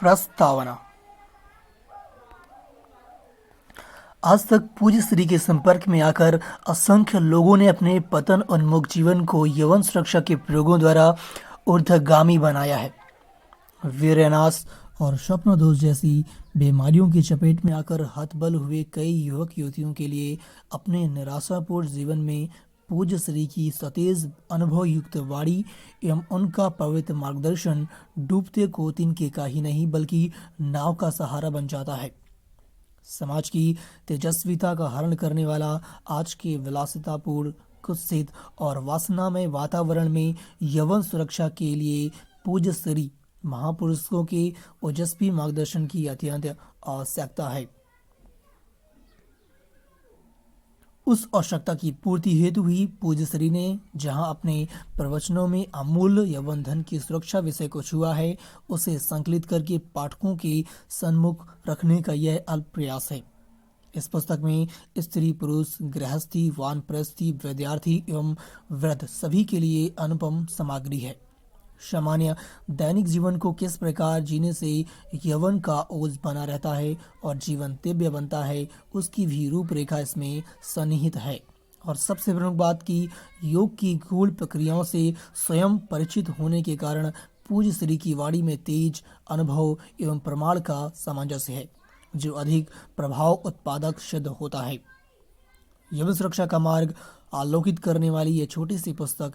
प्रस्तावना। आज तक पूज्य श्री के संपर्क में आकर असंख्य लोगों ने अपने पतन उन्मुख जीवन को यौवन सुरक्षा के प्रयोगों द्वारा ऊर्ध्वगामी बनाया है। वीरनाश और स्वप्नदोष जैसी बीमारियों की चपेट में आकर हतबल हुए कई युवक युवतियों के लिए अपने निराशापूर्ण जीवन में पूज्य श्री की सतेज अनुभव युक्त वाणी एवं उनका पवित्र मार्गदर्शन डूबते को तिनके का ही नहीं बल्कि नाव का सहारा बन जाता है। समाज की तेजस्विता का हरण करने वाला आज के विलासितापूर्ण कुत्सित और वासनामय वातावरण में यौवन सुरक्षा के लिए पूज्य श्री महापुरुषों के ओजस्वी मार्गदर्शन की अत्यंत आवश्यकता है। उस आवश्यकता की पूर्ति हेतु ही पूज्य श्री ने जहां अपने प्रवचनों में अमूल्य यौवन धन की सुरक्षा विषय को छुआ है, उसे संकलित करके पाठकों के सन्मुख रखने का यह अल्प प्रयास है। इस पुस्तक में स्त्री पुरुष गृहस्थी वानप्रस्थी विद्यार्थी एवं वृद्ध सभी के लिए अनुपम सामग्री है। सामान्य दैनिक जीवन को किस प्रकार जीने से यौवन का ओज बना रहता है और जीवन दिव्य बनता है, उसकी भी रूपरेखा इसमें सन्निहित है। और सबसे प्रमुख बात की योग की गूढ़ प्रक्रियाओं से स्वयं परिचित होने के कारण पूज्य श्री की वाणी में तेज अनुभव एवं प्रमाण का सामंजस्य है, जो अधिक प्रभाव उत्पादक सिद्ध होता है। यौवन सुरक्षा का मार्ग आलोकित करने वाली यह छोटी सी पुस्तक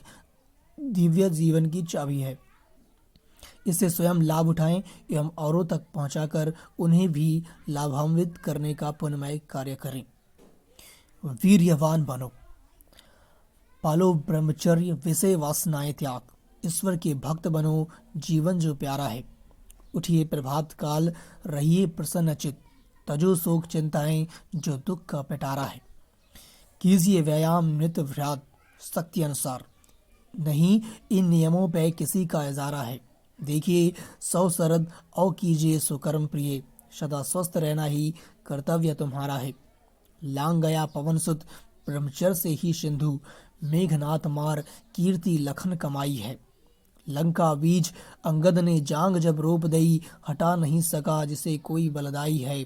दिव्य जीवन की चाबी है। इससे स्वयं लाभ उठाएं एवं औरों तक पहुंचाकर उन्हें भी लाभान्वित करने का पुण्यमय कार्य करें। वीर्यवान बनो, पालो ब्रह्मचर्य, विषय वासनाएं त्याग, ईश्वर के भक्त बनो, जीवन जो प्यारा है। उठिए प्रभात काल, रहिए प्रसन्नचित, तजो शोक चिंताएं जो दुख का पिटारा है। कीजिए व्यायाम नित्य व्रत शक्ति अनुसार, नहीं इन नियमों पे किसी का इजारा है। देखिए 100 शरद और कीजिए सुकर्म प्रिय, सदा स्वस्थ रहना ही कर्तव्य तुम्हारा है। लांग गया पवन सुत, ब्रह्मचर्य से ही सिंधु, मेघनाथ मार कीर्ति लखन कमाई है। लंका बीज अंगद ने जांग जब रोप दई, हटा नहीं सका जिसे कोई बलदाई है।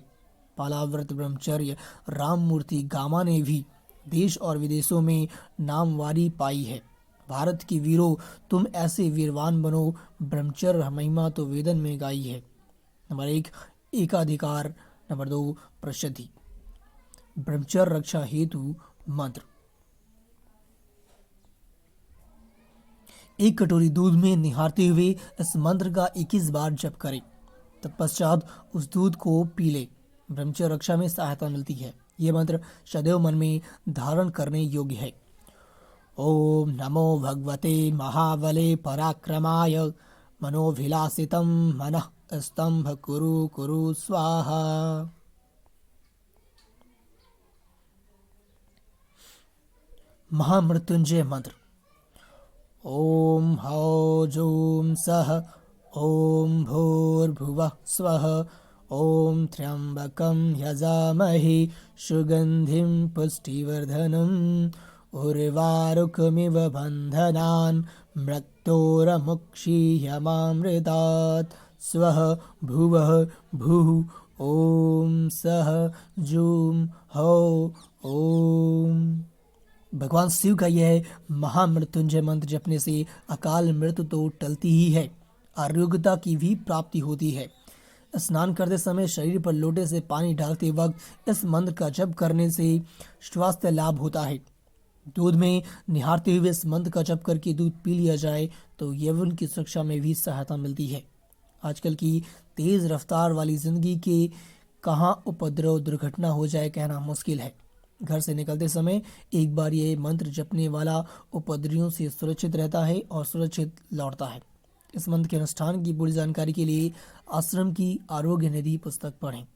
पालाव्रत ब्रह्मचर्य राम मूर्ति गामा ने भी देश और विदेशों में नामवारी पाई है। भारत की वीरों, तुम ऐसे वीरवान बनो, ब्रह्मचर्य महिमा तो वेदन में गाई है। नंबर 1 एकाधिकार, नंबर 2 प्रसिद्धि। ब्रह्मचर्य रक्षा हेतु मंत्र। एक कटोरी दूध में निहारते हुए इस मंत्र का 21 बार जप करें। तत्पश्चात उस दूध को पी ले। ब्रह्मचर्य रक्षा में सहायता मिलती है। यह मंत्र सदैव मन में धारण करने योग्य है। ओम नमो भगवते महाबले पराक्रमाय, मनोभिलासितं मनः स्तंभ कुरु कुरु स्वाहा। महामृत्युंजय मंत्र। ओम हौ जूम सः, ओम भूर्भुवः स्वः, ओम त्र्यंबकं यजामहे सुगंधिं पुष्टिवर्धनम्, उर्वारुकमिव बन्धनान् मृत्योर्मुक्षीयमामृतात्। स्वः भुवः भुः, ओम सः जूम हौ ओम। भगवान शिव का यह महामृत्युंजय मंत्र जपने से अकाल मृत्यु तो टलती ही है, आरोग्यता की भी प्राप्ति होती है। स्नान करते समय शरीर पर लोटे से पानी डालते वक्त इस मंत्र का जप करने से स्वास्थ्य लाभ होता है। दूध में निहारते हुए इस मंत्र का जप करके दूध पी लिया जाए तो यौवन की सुरक्षा में भी सहायता मिलती है। आजकल की तेज रफ्तार वाली जिंदगी के कहाँ उपद्रव दुर्घटना हो जाए कहना मुश्किल है। घर से निकलते समय एक बार ये मंत्र जपने वाला उपद्रवियों से सुरक्षित रहता है और सुरक्षित लौटता है। इस मंत्र के अनुष्ठान की पूरी जानकारी के लिए आश्रम की आरोग्य निधि पुस्तक पढ़ें।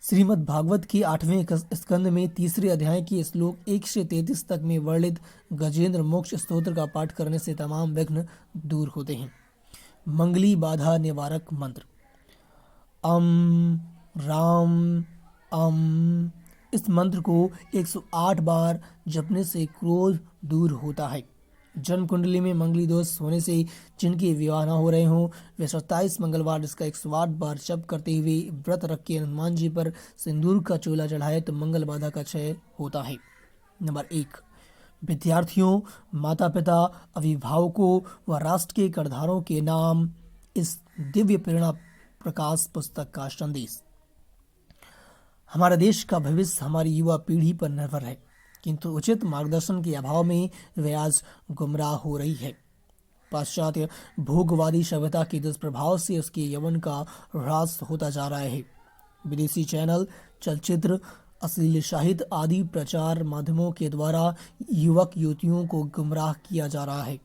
श्रीमद् भागवत के 8वें स्कंद में 3रे अध्याय के श्लोक 1 से 33 तक में वर्णित गजेंद्र मोक्ष स्तोत्र का पाठ करने से तमाम विघ्न दूर होते हैं। मंगली बाधा निवारक मंत्र। अम राम अम। इस मंत्र को 108 बार जपने से क्रोध दूर होता है। जन्म कुंडली में मंगली दोष होने से जिनके विवाह न हो रहे हों वे 27 मंगलवार इसका 108 बार जप करते हुए व्रत रख के हनुमान जी पर सिंदूर का चोला चढ़ाए तो मंगल बाधा का क्षय होता है। नंबर 1, विद्यार्थियों, माता पिता, अभिभावकों व राष्ट्र के कर्णधारों के नाम इस दिव्य प्रेरणा प्रकाश पुस्तक का संदेश। हमारे देश का भविष्य हमारी युवा पीढ़ी पर निर्भर है, किंतु उचित मार्गदर्शन के अभाव में वे आज गुमराह हो रही है। पाश्चात्य भोगवादी सभ्यता के दुष्प्रभाव से उसके यौवन का ह्रास होता जा रहा है। विदेशी चैनल, चलचित्र, अश्लील साहित्य आदि प्रचार माध्यमों के द्वारा युवक युवतियों को गुमराह किया जा रहा है।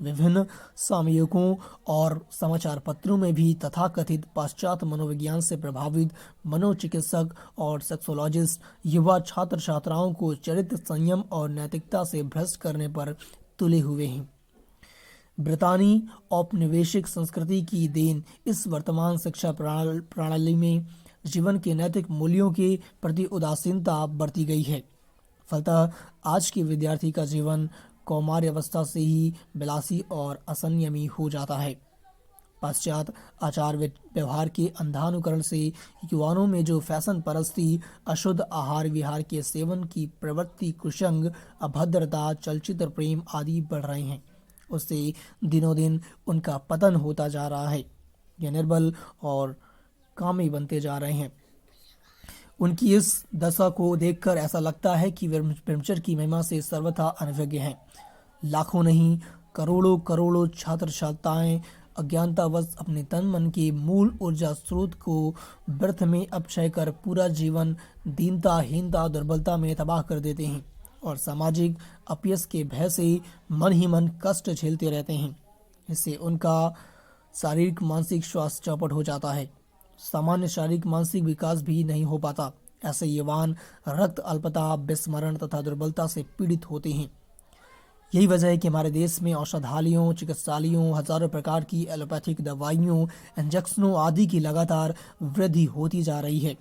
विभिन्न सामयिकों और समाचार पत्रों में भी तथाकथित पाश्चात्य मनोविज्ञान से प्रभावित मनोचिकित्सक और सेक्सोलॉजिस्ट युवा छात्र छात्राओं को चरित्र संयम और नैतिकता से भ्रष्ट करने पर तुले हुए हैं। ब्रितानी औपनिवेशिक संस्कृति की देन इस वर्तमान शिक्षा प्रणाली में जीवन के नैतिक मूल्यों के प्रति उदासीनता बरती गई है। फलतः आज के विद्यार्थी का जीवन कौमार्य अवस्था से ही विलासी और असंयमी हो जाता है। पश्चात आचार व्यवहार के अंधानुकरण से युवाओं में जो फैशन परस्ती, अशुद्ध आहार विहार के सेवन की प्रवृत्ति, कुसंग, अभद्रता, चलचित्र प्रेम आदि बढ़ रहे हैं, उससे दिनों दिन उनका पतन होता जा रहा है। ये निर्बल और कामी बनते जा रहे हैं। उनकी इस दशा को देखकर ऐसा लगता है कि वे ब्रह्मचर्य की महिमा से सर्वथा अनभिज्ञ हैं। लाखों नहीं करोड़ों करोड़ों छात्र छात्राएं अज्ञानतावश अपने तन मन के मूल ऊर्जा स्रोत को व्यर्थ में अपक्षय कर पूरा जीवन दीनता, हीनता, दुर्बलता में तबाह कर देते हैं और सामाजिक अपयश के भय से मन ही मन कष्ट झेलते रहते हैं। इससे उनका शारीरिक मानसिक स्वास्थ्य चौपट हो जाता है। सामान्य शारीरिक मानसिक विकास भी नहीं हो पाता। ऐसे युवान रक्त अल्पता, विस्मरण तथा दुर्बलता से पीड़ित होते हैं। यही वजह है कि हमारे देश में औषधालयों, चिकित्सालयों, हजारों प्रकार की एलोपैथिक दवाइयों, इंजेक्शनों आदि की लगातार वृद्धि होती जा रही है।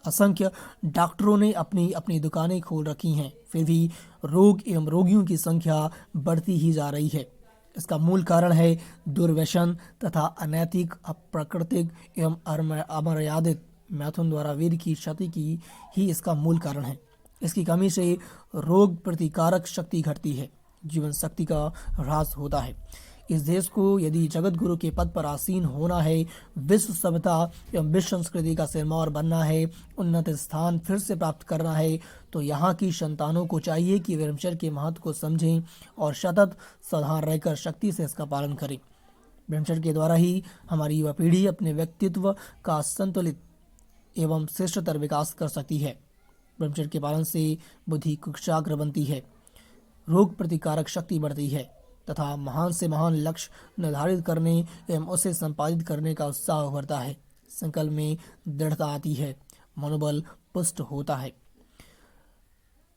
असंख्य डॉक्टरों ने अपनी अपनी दुकानें खोल रखी हैं, फिर भी रोग एवं रोगियों की संख्या बढ़ती ही जा रही है। इसका मूल कारण है दुर्व्यसन तथा अनैतिक, अप्राकृतिक एवं अमर्यादित मैथुन द्वारा वीर की क्षति की ही इसका मूल कारण है। इसकी कमी से रोग प्रतिकारक शक्ति घटती है, जीवन शक्ति का ह्रास होता है। इस देश को यदि जगत गुरु के पद पर आसीन होना है, विश्व सभ्यता एवं विश्व संस्कृति का सिरमौर बनना है, उन्नत स्थान फिर से प्राप्त करना है, तो यहाँ की संतानों को चाहिए कि वे ब्रह्मचर्य के महत्व को समझें और सतत सावधान रहकर शक्ति से इसका पालन करें। ब्रह्मचर्य के द्वारा ही हमारी युवा पीढ़ी अपने व्यक्तित्व का संतुलित एवं श्रेष्ठतर विकास कर सकती है। ब्रह्मचर्य के पालन से बुद्धि कुशाग्र बनती है, रोग प्रतिकारक शक्ति बढ़ती है तथा महान से महान लक्ष्य निर्धारित करने एवं उसे संपादित करने का उत्साह उभरता है। संकल्प में दृढ़ता आती है, मनोबल पुष्ट होता है।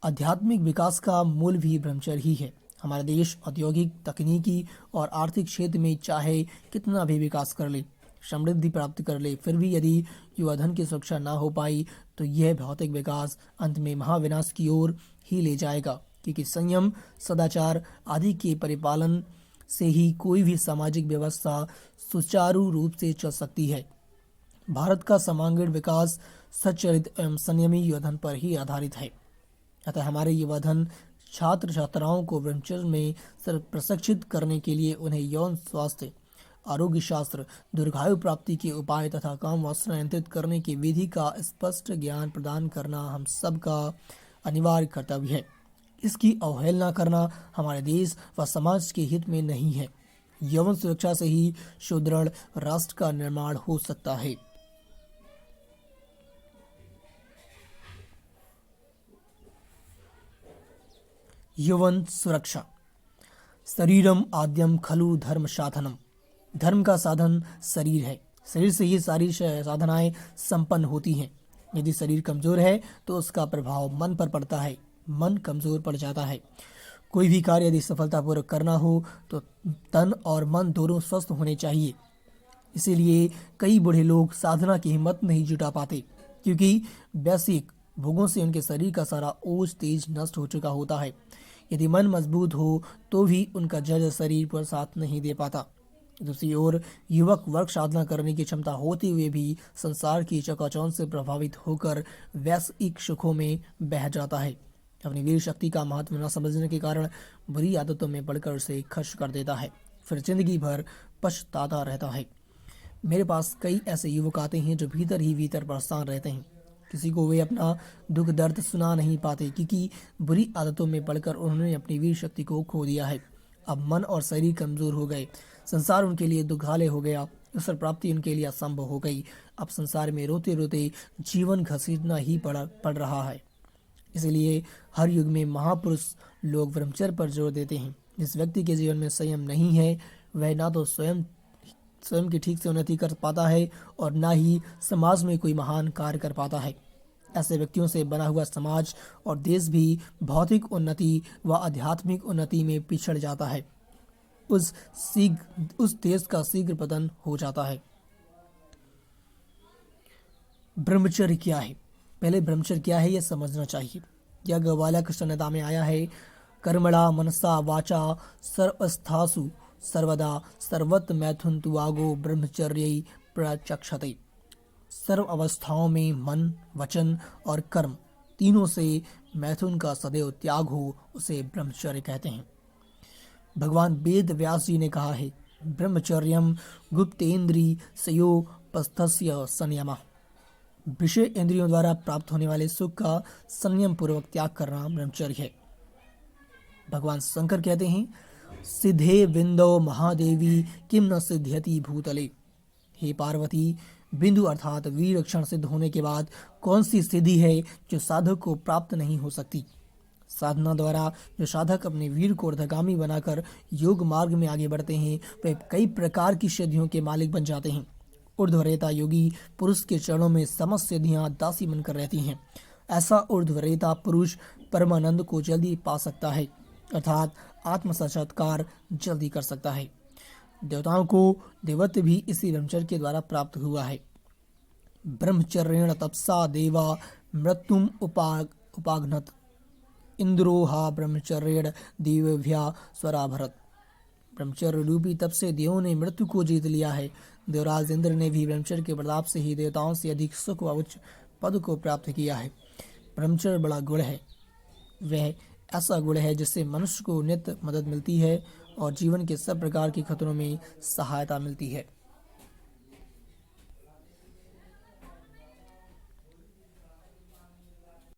आध्यात्मिक विकास का मूल भी ब्रह्मचर्य ही है। हमारा देश औद्योगिक, तकनीकी और आर्थिक क्षेत्र में चाहे कितना भी विकास कर ले, समृद्धि प्राप्त कर ले, फिर भी यदि युवा धन की सुरक्षा ना हो पाई तो यह भौतिक विकास अंत में महाविनाश की ओर ही ले जाएगा, क्योंकि संयम, सदाचार आदि के परिपालन से ही कोई भी सामाजिक व्यवस्था सुचारू रूप से चल सकती है। भारत का सर्वांगीण विकास सच्चरित एवं संयमी युवाधन पर ही आधारित है। अतः हमारे युवाधन छात्र छात्राओं को ब्रह्मचर्य में सिर्फ प्रशिक्षित करने के लिए उन्हें यौन स्वास्थ्य, आरोग्य शास्त्र, दीर्घायु प्राप्ति के उपाय तथा काम वासना नियंत्रित करने की विधि का स्पष्ट ज्ञान प्रदान करना हम सबका अनिवार्य कर्तव्य है। इसकी अवहेलना करना हमारे देश व समाज के हित में नहीं है। यौवन सुरक्षा से ही सुदृढ़ राष्ट्र का निर्माण हो सकता है। यौवन सुरक्षा। शरीरम आद्यम खलु धर्म साधनम। धर्म का साधन शरीर है। शरीर से ही सारी साधनाएं संपन्न होती हैं। यदि शरीर कमजोर है तो उसका प्रभाव मन पर पड़ता है, मन कमजोर पड़ जाता है। कोई भी कार्य यदि सफलतापूर्वक करना हो तो तन और मन दोनों स्वस्थ होने चाहिए। इसीलिए कई बूढ़े लोग साधना की हिम्मत नहीं जुटा पाते, क्योंकि वैश्विक भोगों से उनके शरीर का सारा ओज तेज नष्ट हो चुका होता है। यदि मन मजबूत हो तो भी उनका जज शरीर पर साथ नहीं दे पाता। दूसरी ओर युवक वर्क साधना करने की क्षमता होते हुए भी संसार की चकाचौंध से प्रभावित होकर वैश्विक सुखों में बह जाता है। अपनी वीर शक्ति का महत्व न समझने के कारण बुरी आदतों में पड़कर उसे खर्च कर देता है, फिर जिंदगी भर पछताता रहता है। मेरे पास कई ऐसे युवक आते हैं जो भीतर ही भीतर परेशान रहते हैं। किसी को वे अपना दुख दर्द सुना नहीं पाते क्योंकि बुरी आदतों में पड़कर उन्होंने अपनी वीर शक्ति को खो दिया है। अब मन और शरीर कमजोर हो गए, संसार उनके लिए दुखालय हो गया, ईश्वर प्राप्ति उनके लिए असंभव हो गई। अब संसार में रोते रोते जीवन घसीटना ही पड़ रहा है। इसलिए हर युग में महापुरुष लोग ब्रह्मचर्य पर जोर देते हैं। जिस व्यक्ति के जीवन में संयम नहीं है वह ना तो स्वयं स्वयं की ठीक से उन्नति कर पाता है और ना ही समाज में कोई महान कार्य कर पाता है। ऐसे व्यक्तियों से बना हुआ समाज और देश भी भौतिक उन्नति व आध्यात्मिक उन्नति में पिछड़ जाता है। उस देश का शीघ्र पतन हो जाता है। ब्रह्मचर्य क्या है? पहले ब्रह्मचर्य क्या है यह समझना चाहिए। यह गवालक संहिता में आया है। कर्मणा मनसा वाचा सर्वस्थासु सर्वदा सर्वत्र मैथुन तुआगो ब्रह्मचर्य प्रचक्षते। सर्व अवस्थाओं में मन, वचन और कर्म तीनों से मैथुन का सदैव त्याग हो उसे ब्रह्मचर्य कहते हैं। भगवान वेद व्यास जी ने कहा है, ब्रह्मचर्यम गुप्तेन्द्रिय सयोपस्थस्य संयमः। विषय इंद्रियों द्वारा प्राप्त होने वाले सुख का संयम पूर्वक त्याग करना ब्रह्मचर्य है। भगवान शंकर कहते हैं, सिद्धे बिंदो महादेवी किम न सिद्ध्यति भूतले। हे पार्वती, बिंदु अर्थात वीर क्षण सिद्ध होने के बाद कौन सी सिद्धि है जो साधक को प्राप्त नहीं हो सकती। साधना द्वारा जो साधक अपने वीर को ऊर्ध्वगामी बनाकर योग मार्ग में आगे बढ़ते हैं वे कई प्रकार की सिद्धियों के मालिक बन जाते हैं। ऊर्ध्वरेता योगी पुरुष के चरणों में समस्त सिद्धियां दासी बनकर रहती हैं। ऐसा ऊर्ध्वरेता पुरुष परमानंद को जल्दी पा सकता है, अर्थात आत्म साक्षात्कार जल्दी कर सकता है। देवताओं को देवत्व भी इसी ब्रह्मचर्य के द्वारा प्राप्त हुआ है। ब्रह्मचर्येण तपसा देवा मृत्युम उपाघ्नत। इंद्रोहा ब्रह्मचर्येण देवभ्या स्वराभरत। ब्रह्मचर्य रूपी तप से देवों ने मृत्यु को जीत लिया है। देवराज इंद्र ने भी ब्रह्मचर्य के प्रताप से ही देवताओं से अधिक सुख व उच्च पद को प्राप्त किया है। ब्रह्मचर्य बड़ा गुण है। वह ऐसा गुण है जिससे मनुष्य को नित्य मदद मिलती है और जीवन के सब प्रकार के खतरों में सहायता मिलती है।